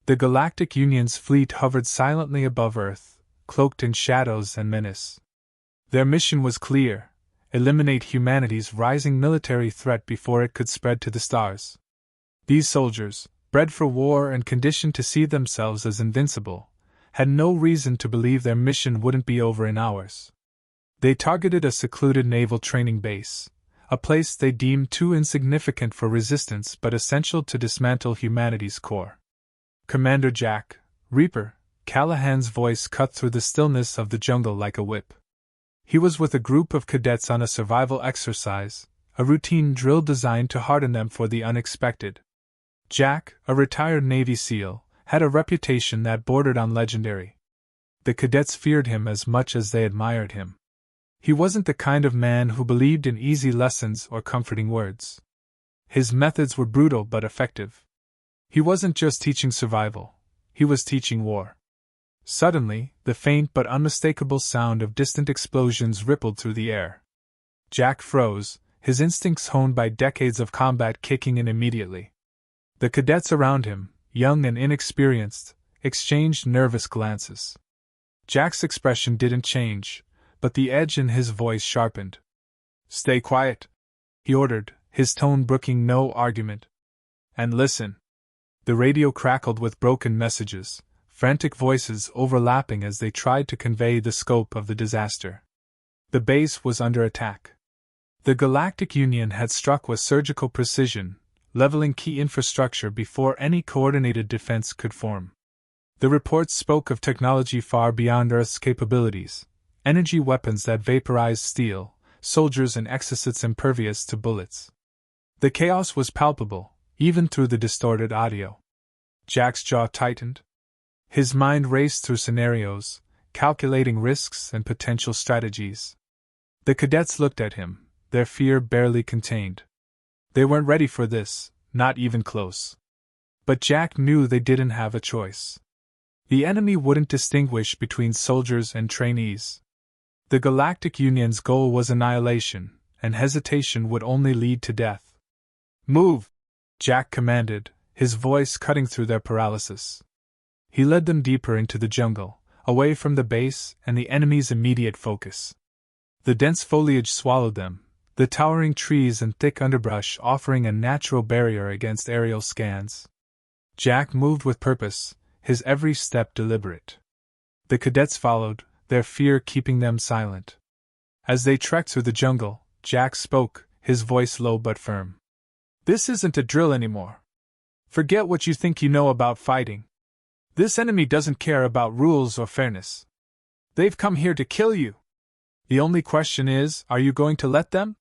The Galactic Union's fleet hovered silently above Earth, cloaked in shadows and menace. Their mission was clear: eliminate humanity's rising military threat before it could spread to the stars. These soldiers, bred for war and conditioned to see themselves as invincible, had no reason to believe their mission wouldn't be over in hours. They targeted a secluded naval training base, a place they deemed too insignificant for resistance but essential to dismantle humanity's core. "Commander Jack, Reaper," Callahan's voice cut through the stillness of the jungle like a whip. He was with a group of cadets on a survival exercise, a routine drill designed to harden them for the unexpected. Jack, a retired Navy SEAL, had a reputation that bordered on legendary. The cadets feared him as much as they admired him. He wasn't the kind of man who believed in easy lessons or comforting words. His methods were brutal but effective. He wasn't just teaching survival, he was teaching war. Suddenly, the faint but unmistakable sound of distant explosions rippled through the air. Jack froze, his instincts honed by decades of combat kicking in immediately. The cadets around him, young and inexperienced, exchanged nervous glances. Jack's expression didn't change, but the edge in his voice sharpened. "Stay quiet," he ordered, his tone brooking no argument. "And listen." The radio crackled with broken messages, frantic voices overlapping as they tried to convey the scope of the disaster. The base was under attack. The Galactic Union had struck with surgical precision, leveling key infrastructure before any coordinated defense could form. The reports spoke of technology far beyond Earth's capabilities, energy weapons that vaporized steel, soldiers and exosuits impervious to bullets. The chaos was palpable, even through the distorted audio. Jack's jaw tightened. His mind raced through scenarios, calculating risks and potential strategies. The cadets looked at him, their fear barely contained. They weren't ready for this, not even close. But Jack knew they didn't have a choice. The enemy wouldn't distinguish between soldiers and trainees. The Galactic Union's goal was annihilation, and hesitation would only lead to death. "Move!" Jack commanded, his voice cutting through their paralysis. He led them deeper into the jungle, away from the base and the enemy's immediate focus. The dense foliage swallowed them, the towering trees and thick underbrush offering a natural barrier against aerial scans. Jack moved with purpose, his every step deliberate. The cadets followed, their fear keeping them silent. As they trekked through the jungle, Jack spoke, his voice low but firm. "This isn't a drill anymore. Forget what you think you know about fighting. This enemy doesn't care about rules or fairness. They've come here to kill you. The only question is, are you going to let them?"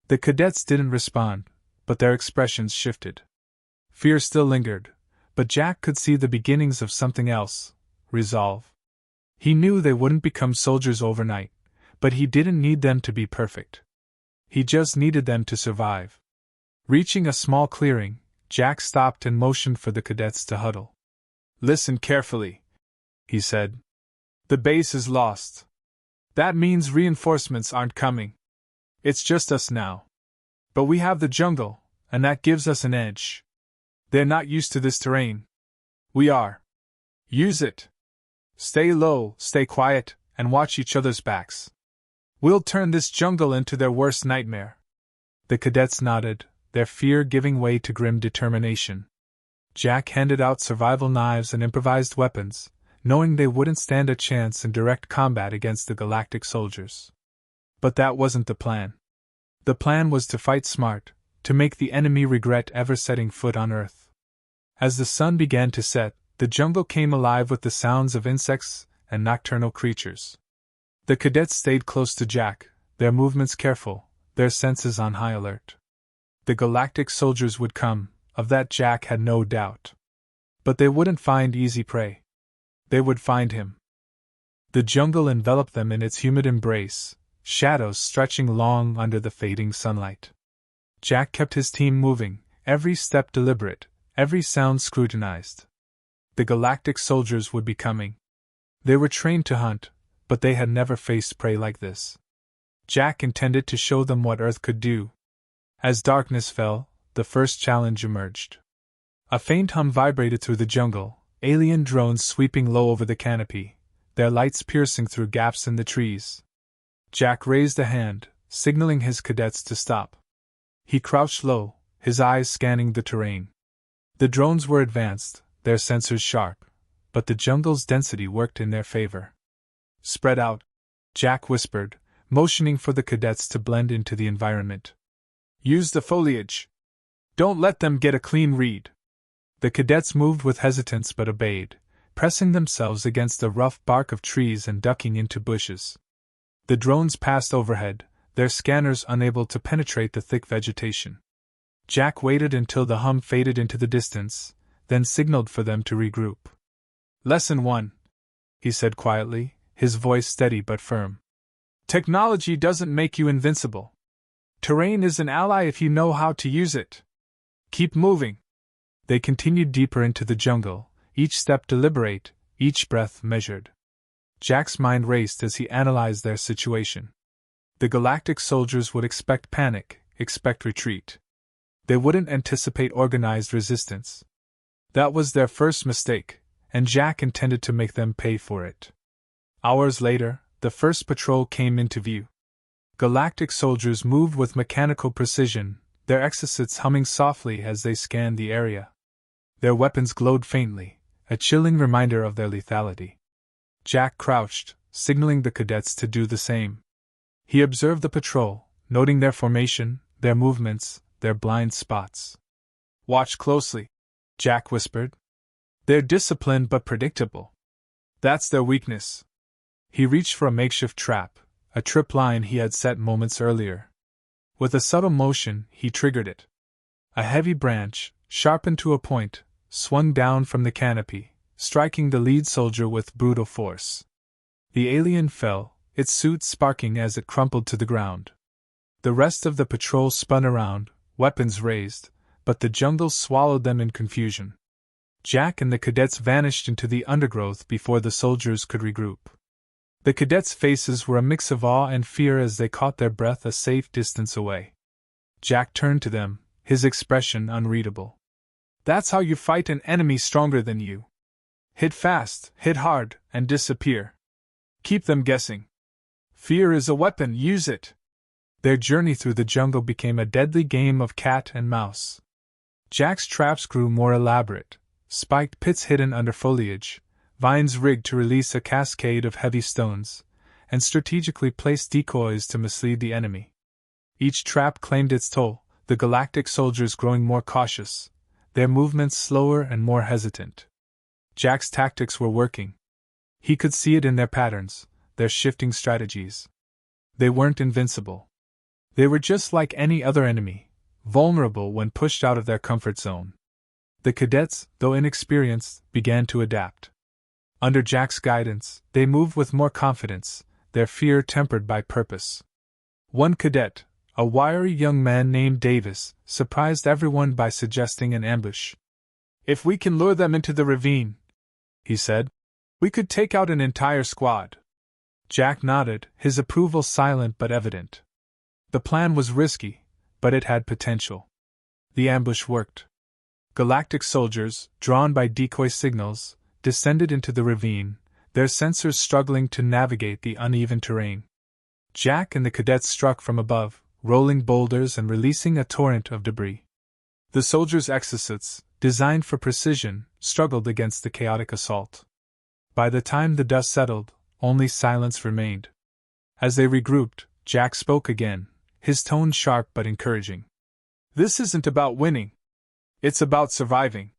The cadets didn't respond, but their expressions shifted. Fear still lingered, but Jack could see the beginnings of something else: resolve. He knew they wouldn't become soldiers overnight, but he didn't need them to be perfect. He just needed them to survive. Reaching a small clearing, Jack stopped and motioned for the cadets to huddle. "Listen carefully," he said. "The base is lost. That means reinforcements aren't coming. It's just us now. But we have the jungle, and that gives us an edge. They're not used to this terrain. We are. Use it. Stay low, stay quiet, and watch each other's backs. We'll turn this jungle into their worst nightmare." The cadets nodded, their fear giving way to grim determination. Jack handed out survival knives and improvised weapons, knowing they wouldn't stand a chance in direct combat against the Galactic soldiers. But that wasn't the plan. The plan was to fight smart, to make the enemy regret ever setting foot on Earth. As the sun began to set, the jungle came alive with the sounds of insects and nocturnal creatures. The cadets stayed close to Jack, their movements careful, their senses on high alert. The Galactic soldiers would come, of that Jack had no doubt. But they wouldn't find easy prey. They would find him. The jungle enveloped them in its humid embrace, shadows stretching long under the fading sunlight. Jack kept his team moving, every step deliberate, every sound scrutinized. The Galactic soldiers would be coming. They were trained to hunt, but they had never faced prey like this. Jack intended to show them what Earth could do. As darkness fell, the first challenge emerged. A faint hum vibrated through the jungle, alien drones sweeping low over the canopy, their lights piercing through gaps in the trees. Jack raised a hand, signaling his cadets to stop. He crouched low, his eyes scanning the terrain. The drones were advanced, their sensors sharp, but the jungle's density worked in their favor. "Spread out," Jack whispered, motioning for the cadets to blend into the environment. "Use the foliage. Don't let them get a clean read." The cadets moved with hesitance but obeyed, pressing themselves against the rough bark of trees and ducking into bushes. The drones passed overhead, their scanners unable to penetrate the thick vegetation. Jack waited until the hum faded into the distance, then signaled for them to regroup. "Lesson 1," he said quietly, his voice steady but firm. "Technology doesn't make you invincible. Terrain is an ally if you know how to use it. Keep moving." They continued deeper into the jungle, each step deliberate, each breath measured. Jack's mind raced as he analyzed their situation. The Galactic soldiers would expect panic, expect retreat. They wouldn't anticipate organized resistance. That was their first mistake, and Jack intended to make them pay for it. Hours later, the first patrol came into view. Galactic soldiers moved with mechanical precision, their exocets humming softly as they scanned the area. Their weapons glowed faintly, a chilling reminder of their lethality. Jack crouched, signaling the cadets to do the same. He observed the patrol, noting their formation, their movements, their blind spots. "Watch closely," Jack whispered. "They're disciplined but predictable. That's their weakness." He reached for a makeshift trap, a trip line he had set moments earlier. With a subtle motion, he triggered it. A heavy branch, sharpened to a point, swung down from the canopy, striking the lead soldier with brutal force. The alien fell, its suit sparking as it crumpled to the ground. The rest of the patrol spun around, weapons raised, but the jungle swallowed them in confusion. Jack and the cadets vanished into the undergrowth before the soldiers could regroup. The cadets' faces were a mix of awe and fear as they caught their breath a safe distance away. Jack turned to them, his expression unreadable. "That's how you fight an enemy stronger than you. Hit fast, hit hard, and disappear. Keep them guessing. Fear is a weapon, use it." Their journey through the jungle became a deadly game of cat and mouse. Jack's traps grew more elaborate, spiked pits hidden under foliage, vines rigged to release a cascade of heavy stones, and strategically placed decoys to mislead the enemy. Each trap claimed its toll, the Galactic soldiers growing more cautious, their movements slower and more hesitant. Jack's tactics were working. He could see it in their patterns, their shifting strategies. They weren't invincible. They were just like any other enemy, vulnerable when pushed out of their comfort zone. The cadets, though inexperienced, began to adapt. Under Jack's guidance, they moved with more confidence, their fear tempered by purpose. One cadet, a wiry young man named Davis, surprised everyone by suggesting an ambush. "If we can lure them into the ravine," he said, "we could take out an entire squad." Jack nodded, his approval silent but evident. The plan was risky, but it had potential. The ambush worked. Galactic soldiers, drawn by decoy signals, descended into the ravine, their sensors struggling to navigate the uneven terrain. Jack and the cadets struck from above, rolling boulders and releasing a torrent of debris. The soldiers' exocets, designed for precision, struggled against the chaotic assault. By the time the dust settled, only silence remained. As they regrouped, Jack spoke again, his tone sharp but encouraging. "This isn't about winning. It's about surviving.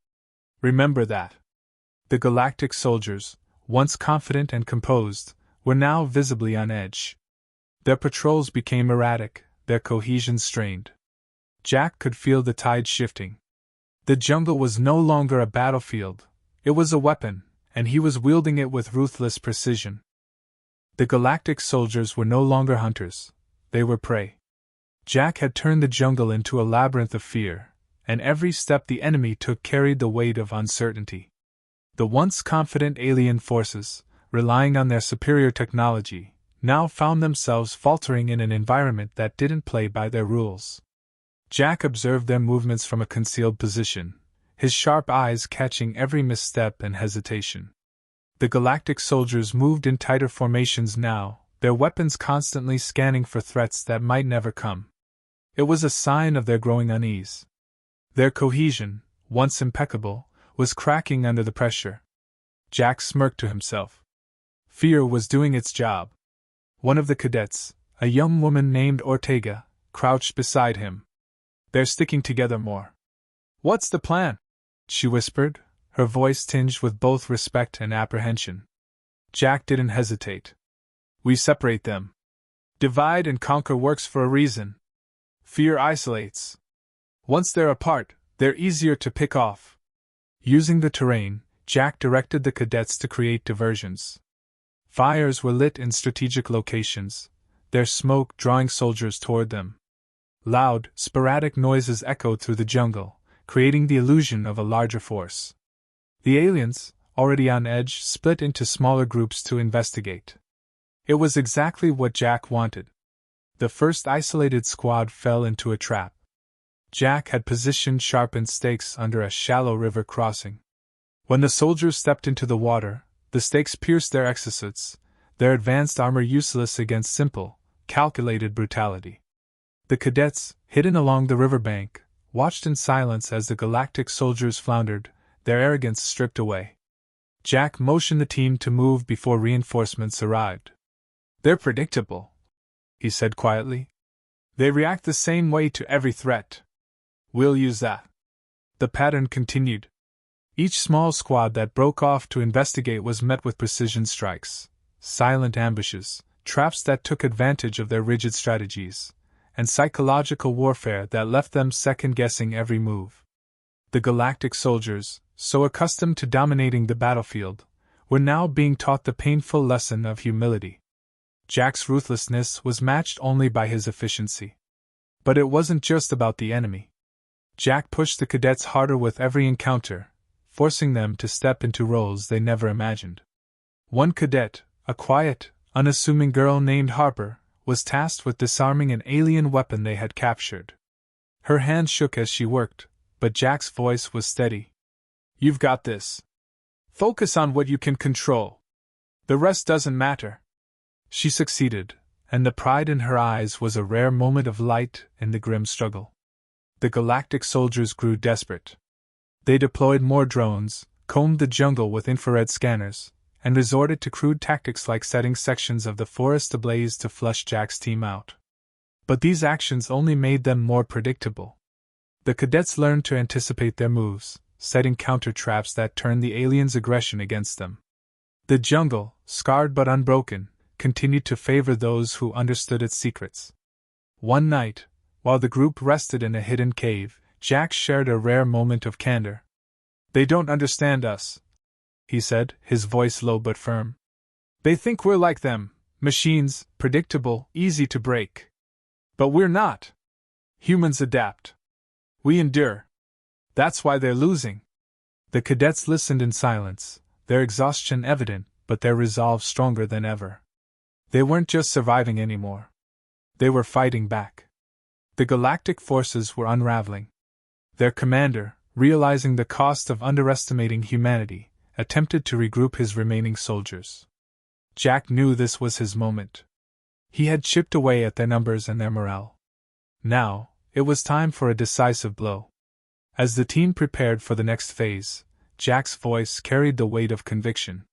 Remember that." The Galactic soldiers, once confident and composed, were now visibly on edge. Their patrols became erratic, their cohesion strained. Jack could feel the tide shifting. The jungle was no longer a battlefield, it was a weapon, and he was wielding it with ruthless precision. The Galactic soldiers were no longer hunters, they were prey. Jack had turned the jungle into a labyrinth of fear, and every step the enemy took carried the weight of uncertainty. The once confident alien forces, relying on their superior technology, now found themselves faltering in an environment that didn't play by their rules. Jack observed their movements from a concealed position, his sharp eyes catching every misstep and hesitation. The Galactic soldiers moved in tighter formations now, their weapons constantly scanning for threats that might never come. It was a sign of their growing unease. Their cohesion, once impeccable, was cracking under the pressure. Jack smirked to himself. Fear was doing its job. One of the cadets, a young woman named Ortega, crouched beside him. They're sticking together more. What's the plan? She whispered, her voice tinged with both respect and apprehension. Jack didn't hesitate. We separate them. Divide and conquer works for a reason. Fear isolates. Once they're apart, they're easier to pick off. Using the terrain, Jack directed the cadets to create diversions. Fires were lit in strategic locations, their smoke drawing soldiers toward them. Loud, sporadic noises echoed through the jungle, creating the illusion of a larger force. The aliens, already on edge, split into smaller groups to investigate. It was exactly what Jack wanted. The first isolated squad fell into a trap. Jack had positioned sharpened stakes under a shallow river crossing. When the soldiers stepped into the water, the stakes pierced their exosuits, their advanced armor useless against simple, calculated brutality. The cadets, hidden along the riverbank, watched in silence as the Galactic soldiers floundered, their arrogance stripped away. Jack motioned the team to move before reinforcements arrived. They're predictable, he said quietly. They react the same way to every threat. We'll use that. The pattern continued. Each small squad that broke off to investigate was met with precision strikes, silent ambushes, traps that took advantage of their rigid strategies, and psychological warfare that left them second-guessing every move. The Galactic soldiers, so accustomed to dominating the battlefield, were now being taught the painful lesson of humility. Jack's ruthlessness was matched only by his efficiency. But it wasn't just about the enemy. Jack pushed the cadets harder with every encounter, forcing them to step into roles they never imagined. One cadet, a quiet, unassuming girl named Harper, was tasked with disarming an alien weapon they had captured. Her hands shook as she worked, but Jack's voice was steady. You've got this. Focus on what you can control. The rest doesn't matter. She succeeded, and the pride in her eyes was a rare moment of light in the grim struggle. The Galactic soldiers grew desperate. They deployed more drones, combed the jungle with infrared scanners, and resorted to crude tactics like setting sections of the forest ablaze to flush Jack's team out. But these actions only made them more predictable. The cadets learned to anticipate their moves, setting counter traps that turned the aliens' aggression against them. The jungle, scarred but unbroken, continued to favor those who understood its secrets. One night, while the group rested in a hidden cave, Jack shared a rare moment of candor. They don't understand us, he said, his voice low but firm. They think we're like them, machines, predictable, easy to break. But we're not. Humans adapt. We endure. That's why they're losing. The cadets listened in silence, their exhaustion evident, but their resolve stronger than ever. They weren't just surviving anymore. They were fighting back. The Galactic forces were unraveling. Their commander, realizing the cost of underestimating humanity, attempted to regroup his remaining soldiers. Jack knew this was his moment. He had chipped away at their numbers and their morale. Now, it was time for a decisive blow. As the team prepared for the next phase, Jack's voice carried the weight of conviction.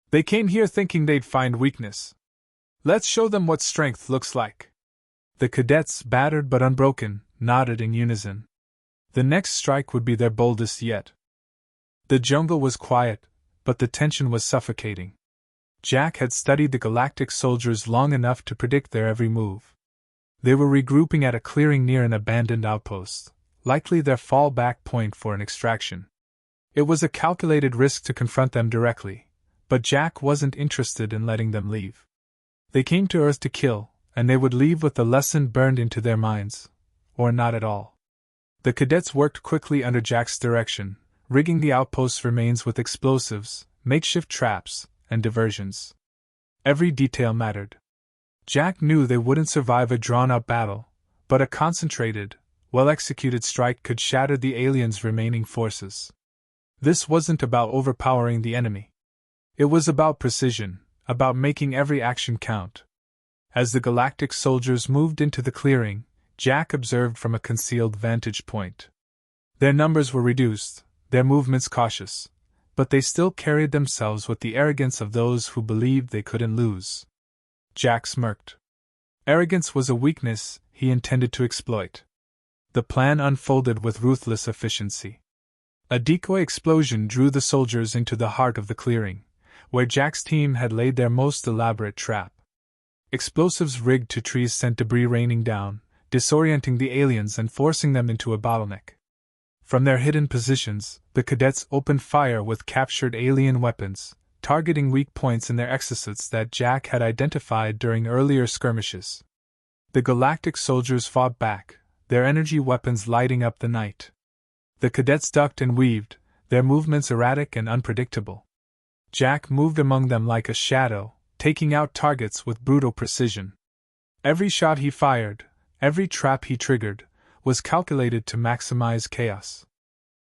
They came here thinking they'd find weakness. Let's show them what strength looks like. The cadets, battered but unbroken, nodded in unison. The next strike would be their boldest yet. The jungle was quiet, but the tension was suffocating. Jack had studied the Galactic soldiers long enough to predict their every move. They were regrouping at a clearing near an abandoned outpost, likely their fallback point for an extraction. It was a calculated risk to confront them directly, but Jack wasn't interested in letting them leave. They came to Earth to kill, and they would leave with the lesson burned into their minds, or not at all. The cadets worked quickly under Jack's direction, rigging the outpost's remains with explosives, makeshift traps, and diversions. Every detail mattered. Jack knew they wouldn't survive a drawn-out battle, but a concentrated, well-executed strike could shatter the aliens' remaining forces. This wasn't about overpowering the enemy. It was about precision, about making every action count. As the Galactic soldiers moved into the clearing, Jack observed from a concealed vantage point. Their numbers were reduced, their movements cautious, but they still carried themselves with the arrogance of those who believed they couldn't lose. Jack smirked. Arrogance was a weakness he intended to exploit. The plan unfolded with ruthless efficiency. A decoy explosion drew the soldiers into the heart of the clearing, where Jack's team had laid their most elaborate trap. Explosives rigged to trees sent debris raining down, disorienting the aliens and forcing them into a bottleneck. From their hidden positions, the cadets opened fire with captured alien weapons, targeting weak points in their exosuits that Jack had identified during earlier skirmishes. The Galactic soldiers fought back, their energy weapons lighting up the night. The cadets ducked and weaved, their movements erratic and unpredictable. Jack moved among them like a shadow, taking out targets with brutal precision. Every shot he fired, every trap he triggered, was calculated to maximize chaos.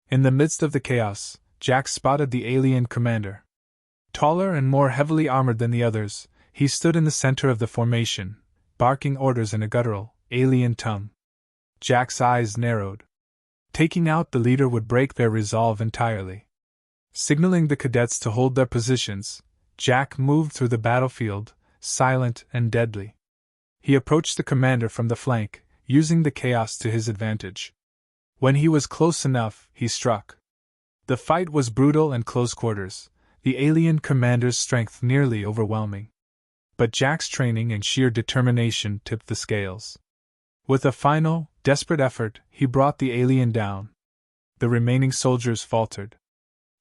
In the midst of the chaos, Jack spotted the alien commander. Taller and more heavily armored than the others, he stood in the center of the formation, barking orders in a guttural, alien tongue. Jack's eyes narrowed. Taking out the leader would break their resolve entirely. Signaling the cadets to hold their positions, Jack moved through the battlefield, silent and deadly. He approached the commander from the flank, using the chaos to his advantage. When he was close enough, he struck. The fight was brutal and close quarters, the alien commander's strength nearly overwhelming. But Jack's training and sheer determination tipped the scales. With a final, desperate effort, he brought the alien down. The remaining soldiers faltered.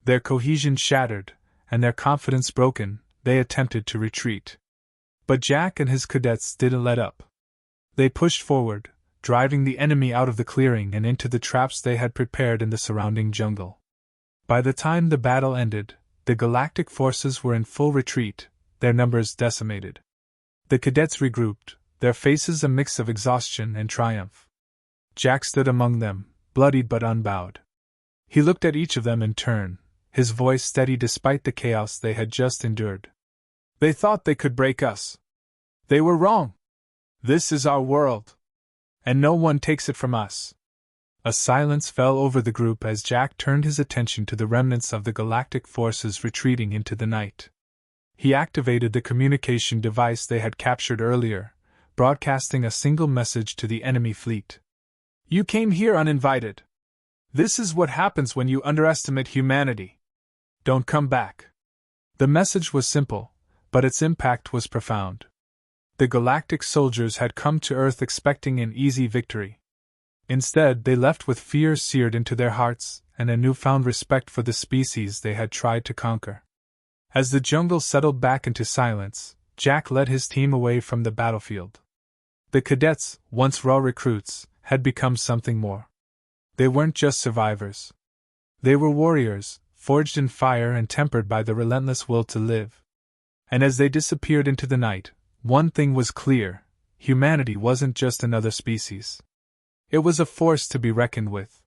Their cohesion shattered, and their confidence broken, they attempted to retreat. But Jack and his cadets didn't let up. They pushed forward, driving the enemy out of the clearing and into the traps they had prepared in the surrounding jungle. By the time the battle ended, the Galactic forces were in full retreat, their numbers decimated. The cadets regrouped, their faces a mix of exhaustion and triumph. Jack stood among them, bloodied but unbowed. He looked at each of them in turn, his voice steady despite the chaos they had just endured. They thought they could break us. They were wrong. This is our world. And no one takes it from us. A silence fell over the group as Jack turned his attention to the remnants of the Galactic forces retreating into the night. He activated the communication device they had captured earlier, broadcasting a single message to the enemy fleet. You came here uninvited. This is what happens when you underestimate humanity. Don't come back. The message was simple, but its impact was profound. The Galactic soldiers had come to Earth expecting an easy victory. Instead, they left with fear seared into their hearts and a newfound respect for the species they had tried to conquer. As the jungle settled back into silence, Jack led his team away from the battlefield. The cadets, once raw recruits, had become something more. They weren't just survivors. They were warriors, forged in fire and tempered by the relentless will to live. And as they disappeared into the night, one thing was clear: humanity wasn't just another species. It was a force to be reckoned with.